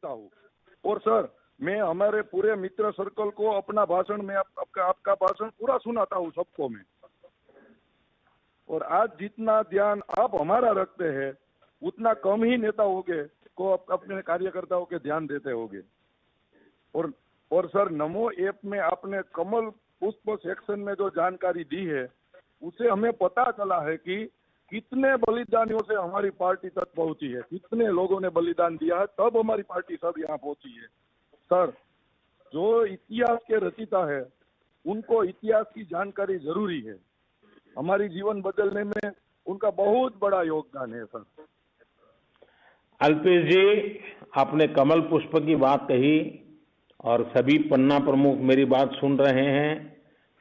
देता हूँ। और सर, मैं हमारे पूरे मित्र सर्कल को अपना भाषण में आपका भाषण पूरा सुनाता हूँ सबको मैं। और आज जितना ध्यान आप हमारा रखते हैं उतना कम ही नेता होंगे को अपने कार्यकर्ताओं के ध्यान देते होंगे। और सर, नमो ऐप में आपने कमल पुष्प सेक्शन में जो जानकारी दी है उसे हमें पता चला है कि कितने बलिदानियों से हमारी पार्टी तक पहुंची है, कितने लोगों ने बलिदान दिया है तब हमारी पार्टी सब यहाँ पहुंची है। सर, जो इतिहास के रचिता है उनको इतिहास की जानकारी जरूरी है, हमारी जीवन बदलने में उनका बहुत बड़ा योगदान है। सर, अल्पेश जी, आपने कमल पुष्प की बात कही और सभी पन्ना प्रमुख मेरी बात सुन रहे हैं,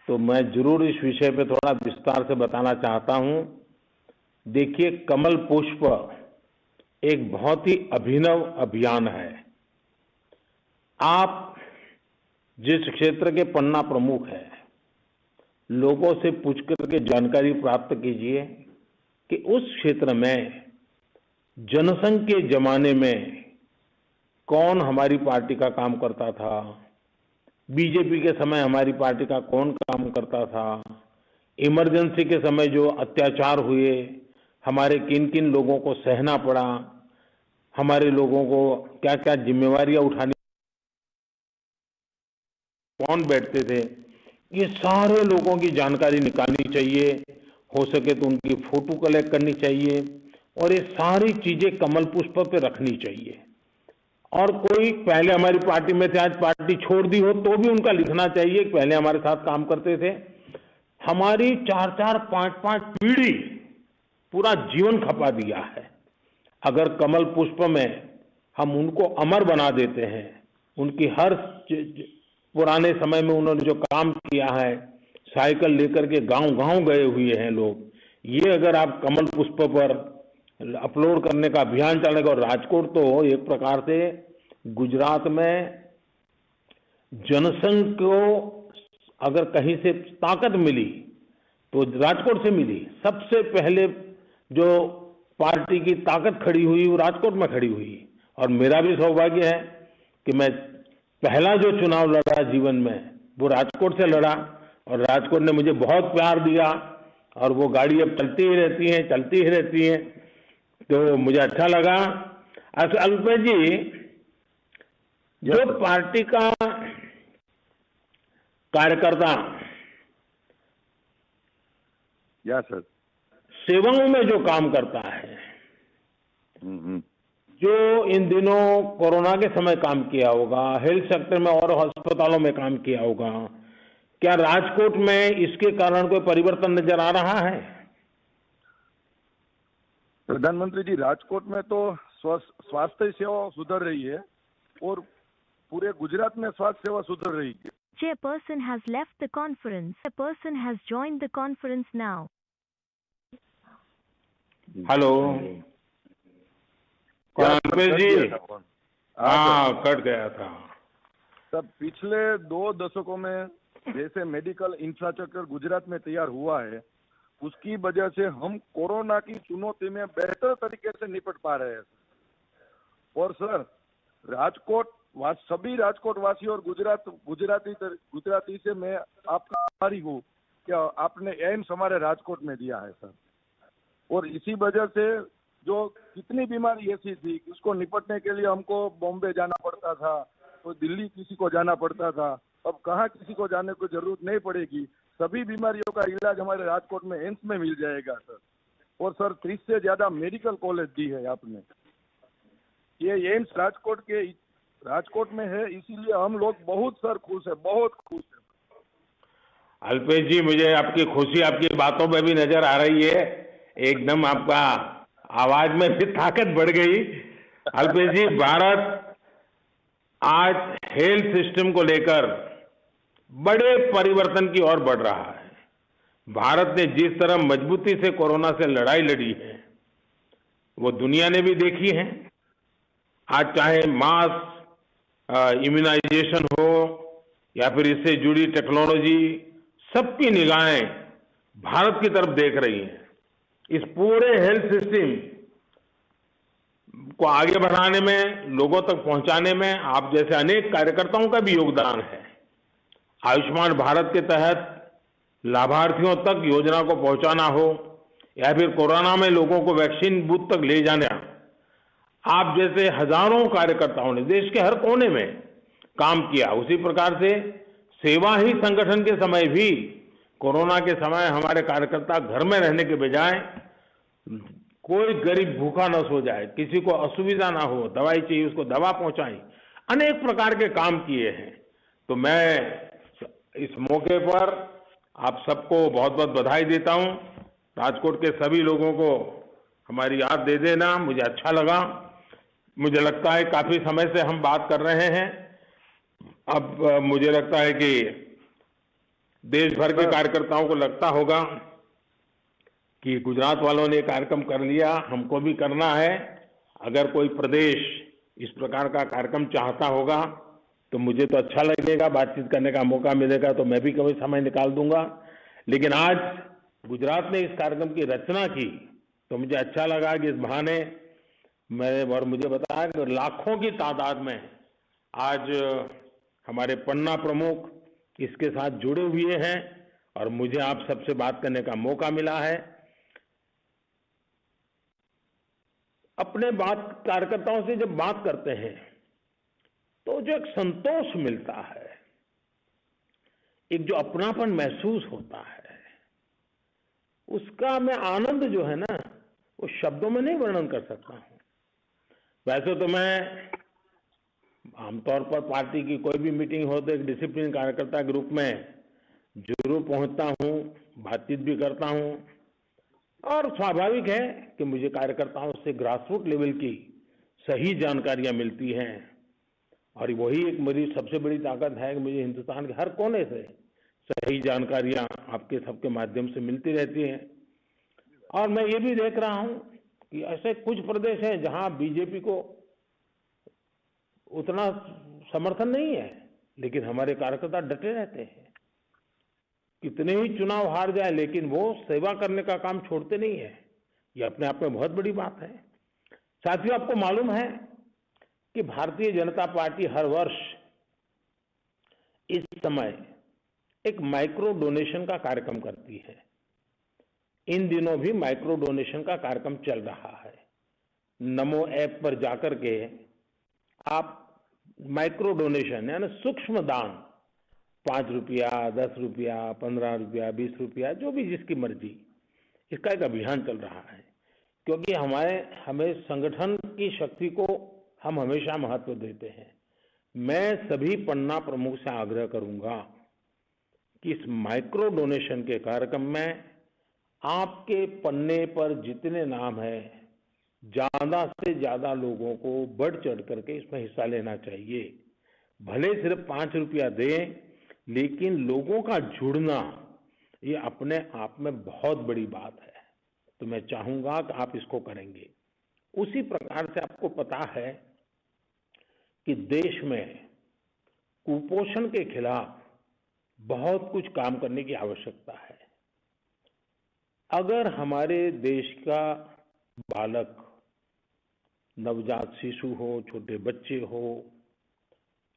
तो मैं जरूर इस विषय पे थोड़ा विस्तार से बताना चाहता हूं। देखिए, कमल पुष्प एक बहुत ही अभिनव अभियान है। आप जिस क्षेत्र के पन्ना प्रमुख हैं, लोगों से पूछ करके जानकारी प्राप्त कीजिए कि उस क्षेत्र में जनसंघ के जमाने में कौन हमारी पार्टी का काम करता था, बीजेपी के समय हमारी पार्टी का कौन काम करता था, इमरजेंसी के समय जो अत्याचार हुए, हमारे किन किन लोगों को सहना पड़ा, हमारे लोगों को क्या क्या जिम्मेवारियां उठानी, कौन बैठते थे, ये सारे लोगों की जानकारी निकालनी चाहिए। हो सके तो उनकी फोटो कलेक्ट करनी चाहिए और ये सारी चीजें कमल पुष्प पे रखनी चाहिए। और कोई पहले हमारी पार्टी में थे, आज पार्टी छोड़ दी हो तो भी उनका लिखना चाहिए, पहले हमारे साथ काम करते थे। हमारी 4-4, 5-5 पीढ़ी पूरा जीवन खपा दिया है। अगर कमल पुष्प में हम उनको अमर बना देते हैं, उनकी हर पुराने समय में उन्होंने जो काम किया है, साइकिल लेकर के गांव-गांव गए हुए हैं लोग, ये अगर आप कमल पुष्प पर अपलोड करने का अभियान चलेगा। और राजकोट तो एक प्रकार से गुजरात में जनसंघ को अगर कहीं से ताकत मिली तो राजकोट से मिली। सबसे पहले जो पार्टी की ताकत खड़ी हुई वो राजकोट में खड़ी हुई। और मेरा भी सौभाग्य है कि मैं पहला जो चुनाव लड़ा जीवन में वो राजकोट से लड़ा और राजकोट ने मुझे बहुत प्यार दिया और वो गाड़ी अब चलती ही रहती है, तो मुझे अच्छा लगा। अल्पेश जी, जो पार्टी का कार्यकर्ता या सर सेवाओं में जो काम करता है, जो इन दिनों कोरोना के समय काम किया होगा, हेल्थ सेक्टर में और अस्पतालों में काम किया होगा, क्या राजकोट में इसके कारण कोई परिवर्तन नजर आ रहा है? प्रधानमंत्री जी, राजकोट में तो स्वास्थ्य सेवा सुधर रही है और पूरे गुजरात में स्वास्थ्य सेवा सुधर रही है। Chairperson has left the conference. The person has joined the conference now. Hello, Alpesh ji? हाँ, कट गया था। तब पिछले 2 दशकों में जैसे मेडिकल इंफ्रास्ट्रक्चर गुजरात में तैयार हुआ है, उसकी वजह से हम कोरोना की चुनौती में बेहतर तरीके से निपट पा रहे हैं। और सर, राजकोट सभी राजकोट वासी और गुजराती से मैं आपका आभारी हूँ कि आपने एम्स हमारे राजकोट में दिया है सर। और इसी वजह से जो कितनी बीमारी ऐसी थी उसको निपटने के लिए हमको बॉम्बे जाना पड़ता था, तो दिल्ली किसी को जाना पड़ता था, अब कहाँ किसी को जाने की जरूरत नहीं पड़ेगी। सभी बीमारियों का इलाज हमारे राजकोट में एम्स में मिल जाएगा सर। और सर, 30 से ज्यादा मेडिकल कॉलेज दी है आपने। ये एम्स राजकोट में है, इसीलिए हम लोग बहुत सर खुश है, बहुत खुश है। अल्पेश जी, मुझे आपकी खुशी आपकी बातों में भी नजर आ रही है। एकदम आपका आवाज में भी ताकत बढ़ गई। अल्पेश जी, भारत आज हेल्थ सिस्टम को लेकर बड़े परिवर्तन की ओर बढ़ रहा है। भारत ने जिस तरह मजबूती से कोरोना से लड़ाई लड़ी है वो दुनिया ने भी देखी है। आज चाहे मास इम्यूनाइजेशन हो या फिर इससे जुड़ी टेक्नोलॉजी, सबकी निगाहें भारत की तरफ देख रही हैं। इस पूरे हेल्थ सिस्टम को आगे बढ़ाने में, लोगों तक पहुंचाने में आप जैसे अनेक कार्यकर्ताओं का भी योगदान है। आयुष्मान भारत के तहत लाभार्थियों तक योजना को पहुंचाना हो या फिर कोरोना में लोगों को वैक्सीन बूथ तक ले जाना, आप जैसे हजारों कार्यकर्ताओं ने देश के हर कोने में काम किया। उसी प्रकार से सेवा ही संगठन के समय भी, कोरोना के समय हमारे कार्यकर्ता घर में रहने के बजाय कोई गरीब भूखा न सो जाए, किसी को असुविधा ना हो, दवाई चाहिए उसको दवा पहुंचाई, अनेक प्रकार के काम किए हैं। तो मैं इस मौके पर आप सबको बहुत बहुत बधाई देता हूं। राजकोट के सभी लोगों को हमारी याद दे देना, मुझे अच्छा लगा। मुझे लगता है काफी समय से हम बात कर रहे हैं, अब मुझे लगता है कि देश भर के कार्यकर्ताओं को लगता होगा कि गुजरात वालों ने कार्यक्रम कर लिया, हमको भी करना है। अगर कोई प्रदेश इस प्रकार का कार्यक्रम चाहता होगा तो मुझे तो अच्छा लगेगा, बातचीत करने का मौका मिलेगा तो मैं भी कभी समय निकाल दूंगा। लेकिन आज गुजरात ने इस कार्यक्रम की रचना की तो मुझे अच्छा लगा कि इस बहाने और मुझे बताया कि लाखों की तादाद में आज हमारे पन्ना प्रमुख इसके साथ जुड़े हुए हैं और मुझे आप सबसे बात करने का मौका मिला है। अपने कार्यकर्ताओं से जब बात करते हैं तो जो एक संतोष मिलता है, एक जो अपनापन महसूस होता है, उसका मैं आनंद जो है ना वो शब्दों में नहीं वर्णन कर सकता हूं। वैसे तो मैं आमतौर पर पार्टी की कोई भी मीटिंग हो तो एक डिसिप्लिन कार्यकर्ता ग्रुप में जरूर पहुंचता हूं, बातचीत भी करता हूं और स्वाभाविक है कि मुझे कार्यकर्ताओं से ग्रासरूट लेवल की सही जानकारियां मिलती हैं और वही एक मेरी सबसे बड़ी ताकत है कि मुझे हिंदुस्तान के हर कोने से सही जानकारियां आपके सबके माध्यम से मिलती रहती हैं। और मैं ये भी देख रहा हूं कि ऐसे कुछ प्रदेश हैं जहां बीजेपी को उतना समर्थन नहीं है, लेकिन हमारे कार्यकर्ता डटे रहते हैं। कितने ही चुनाव हार जाए लेकिन वो सेवा करने का काम छोड़ते नहीं है। ये अपने आप में बहुत बड़ी बात है। साथियों, आपको मालूम है कि भारतीय जनता पार्टी हर वर्ष इस समय एक माइक्रो डोनेशन का कार्यक्रम करती है। इन दिनों भी माइक्रो डोनेशन का कार्यक्रम चल रहा है। नमो ऐप पर जाकर के आप माइक्रो डोनेशन यानी सूक्ष्म दान, 5 रुपया, 10 रुपया, 15 रुपया, 20 रुपया, जो भी जिसकी मर्जी, इसका एक अभियान चल रहा है। क्योंकि हमें संगठन की शक्ति को हम हमेशा महत्व देते हैं। मैं सभी पन्ना प्रमुख से आग्रह करूंगा कि इस माइक्रो डोनेशन के कार्यक्रम में आपके पन्ने पर जितने नाम है, ज्यादा से ज्यादा लोगों को बढ़ चढ़ करके इसमें हिस्सा लेना चाहिए। भले सिर्फ 5 रुपया दें, लेकिन लोगों का जुड़ना ये अपने आप में बहुत बड़ी बात है। तो मैं चाहूंगा कि आप इसको करेंगे। उसी प्रकार से आपको पता है कि देश में कुपोषण के खिलाफ बहुत कुछ काम करने की आवश्यकता है। अगर हमारे देश का बालक, नवजात शिशु हो, छोटे बच्चे हो,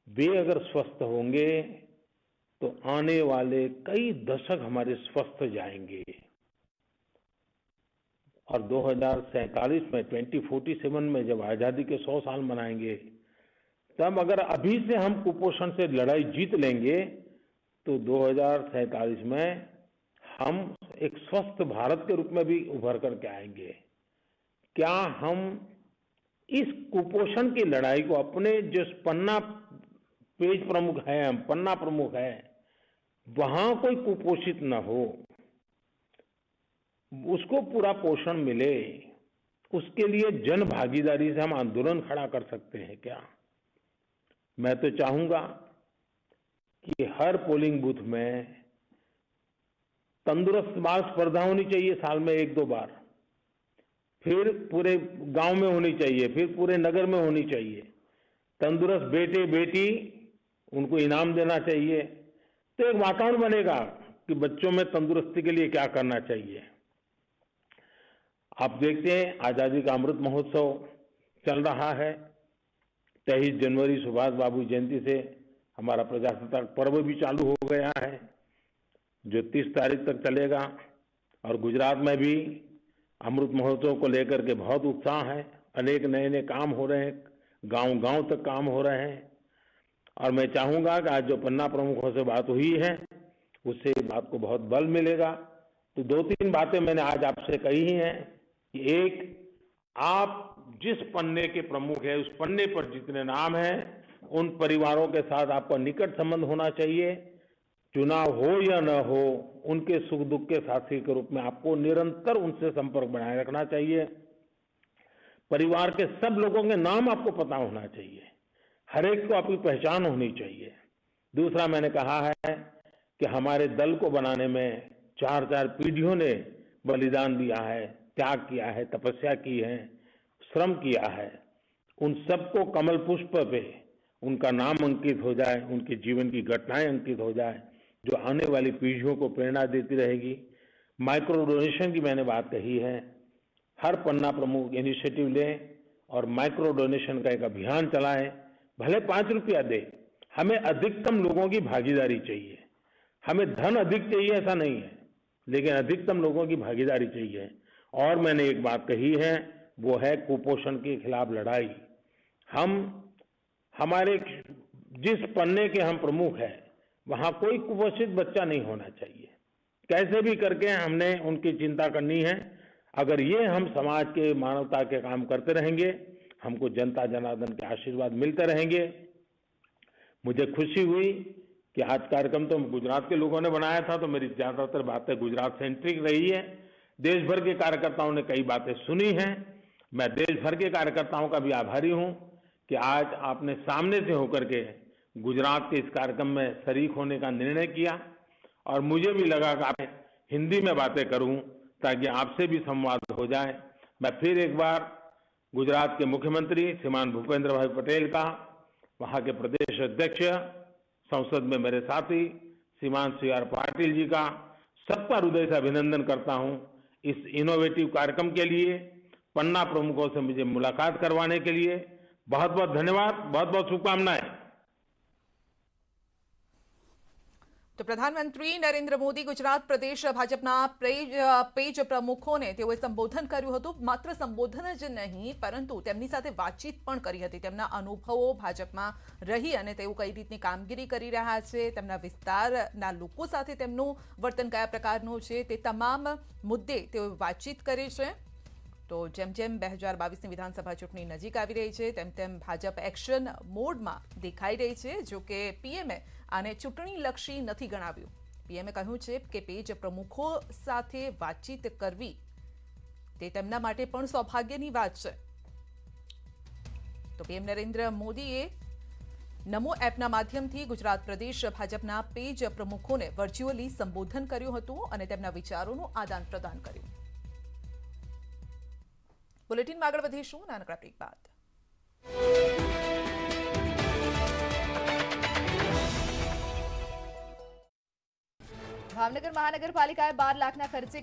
वे अगर स्वस्थ होंगे तो आने वाले कई दशक हमारे स्वस्थ जाएंगे और 2047 में 2047 में जब आजादी के 100 साल मनाएंगे, तब अगर अभी से हम कुपोषण से लड़ाई जीत लेंगे तो 2047 में हम एक स्वस्थ भारत के रूप में भी उभर करके आएंगे। क्या हम इस कुपोषण की लड़ाई को अपने जो पन्ना पेज प्रमुख है, हम पन्ना प्रमुख है, वहां कोई कुपोषित न हो, उसको पूरा पोषण मिले, उसके लिए जन भागीदारी से हम आंदोलन खड़ा कर सकते हैं क्या? मैं तो चाहूंगा कि हर पोलिंग बूथ में तंदुरुस्त बाल स्पर्धा होनी चाहिए, साल में 1-2 बार, फिर पूरे गांव में होनी चाहिए, फिर पूरे नगर में होनी चाहिए। तंदुरुस्त बेटे बेटी उनको इनाम देना चाहिए, तो एक वातावरण बनेगा कि बच्चों में तंदुरुस्ती के लिए क्या करना चाहिए। आप देखते हैं आजादी का अमृत महोत्सव चल रहा है। 23 जनवरी सुभाष बाबू जयंती से हमारा प्रजासत्ताक पर्व भी चालू हो गया है, जो 30 तारीख तक चलेगा। और गुजरात में भी अमृत महोत्सव को लेकर के बहुत उत्साह है। अनेक नए नए काम हो रहे हैं, गांव-गांव तक काम हो रहे हैं। और मैं चाहूंगा कि आज जो पन्ना प्रमुखों से बात हुई है, उससे इस बात को बहुत बल मिलेगा। तो 2-3 बातें मैंने आज आपसे कही हैं कि एक, आप जिस पन्ने के प्रमुख है, उस पन्ने पर जितने नाम हैं, उन परिवारों के साथ आपका निकट संबंध होना चाहिए। चुनाव हो या न हो, उनके सुख दुख के साथी के रूप में आपको निरंतर उनसे संपर्क बनाए रखना चाहिए। परिवार के सब लोगों के नाम आपको पता होना चाहिए, हर एक को आपकी पहचान होनी चाहिए। दूसरा, मैंने कहा है कि हमारे दल को बनाने में 4-4 पीढ़ियों ने बलिदान दिया है, त्याग किया है, तपस्या की है, श्रम किया है। उन सबको कमल पुष्प पे उनका नाम अंकित हो जाए, उनके जीवन की घटनाएं अंकित हो जाए, जो आने वाली पीढ़ियों को प्रेरणा देती रहेगी। माइक्रो डोनेशन की मैंने बात कही है। हर पन्ना प्रमुख इनिशिएटिव लें और माइक्रो डोनेशन का एक अभियान चलाएं। भले 5 रुपया दे, हमें अधिकतम लोगों की भागीदारी चाहिए। हमें धन अधिक चाहिए ऐसा नहीं है, लेकिन अधिकतम लोगों की भागीदारी चाहिए। और मैंने एक बात कही है, वो है कुपोषण के खिलाफ लड़ाई। हमारे जिस पन्ने के हम प्रमुख हैं, वहां कोई कुपोषित बच्चा नहीं होना चाहिए। कैसे भी करके हमने उनकी चिंता करनी है। अगर ये हम समाज के मानवता के काम करते रहेंगे, हमको जनता जनार्दन के आशीर्वाद मिलते रहेंगे। मुझे खुशी हुई कि आज कार्यक्रम तो गुजरात के लोगों ने बनाया था, तो मेरी ज्यादातर बातें गुजरात सेंट्रिक रही है। देश भर के कार्यकर्ताओं ने कई बातें सुनी हैं। मैं देश भर के कार्यकर्ताओं का भी आभारी हूं कि आज आपने सामने से होकर के गुजरात के इस कार्यक्रम में शरीक होने का निर्णय किया। और मुझे भी लगा कि आप हिंदी में बातें करूं ताकि आपसे भी संवाद हो जाए। मैं फिर एक बार गुजरात के मुख्यमंत्री श्रीमान भूपेंद्र भाई पटेल का, वहां के प्रदेश अध्यक्ष, संसद में मेरे साथी श्रीमान CR पाटिल जी का सबका हृदय से अभिनंदन करता हूं इस इनोवेटिव कार्यक्रम के लिए। पन्ना प्रमुखों से मुझे मुलाकात करवाने के लिए बहुत बहुत धन्यवाद, बहुत बहुत शुभकामनाएं। તો પ્રધાનમંત્રી નરેન્દ્ર મોદી ગુજરાત પ્રદેશ ભાજપના પેજ પ્રમુખોને તેઓએ સંબોધન કર્યું હતું। માત્ર સંબોધન જ નહીં, પરંતુ તેમની સાથે વાતચીત પણ કરી હતી। તેમના અનુભવો ભાજપમાં રહી અને તેઓ કઈ રીતની કામગીરી કરી રહ્યા છે, તેમના વિસ્તારના લોકો સાથે તેમનું વર્તન કયા પ્રકારનું છે, તે તમામ મુદ્દે તેઓ વાતચીત કરી છે। તો જેમ જેમ 2022ની વિધાનસભા ચૂંટણી નજીક આવી રહી છે, તેમ તેમ ભાજપ એક્શન મોડમાં દેખાઈ રહી છે। જો કે પીએમએ આને ચૂંટણીલક્ષી નથી ગણાવ્યું। પીએમએ કહ્યું છે કે પેજ પ્રમુખો સાથે વાતચીત કરવી તે તેમના માટે પણ સૌભાગ્યની વાત છે। તો પીએમ નરેન્દ્ર મોદીએ નમો એપના માધ્યમથી ગુજરાત પ્રદેશ ભાજપના પેજ પ્રમુખોને વર્ચ્યુઅલી સંબોધન કર્યું હતું અને તેમના વિચારોનું આદાન પ્રદાન કર્યું। બુલેટિનમાં આગળ વધીશું નાનકડા બ્રેક બાદ। ભાવનગર મહાનગરપાલિકાએ 12 લાખના ખર્ચે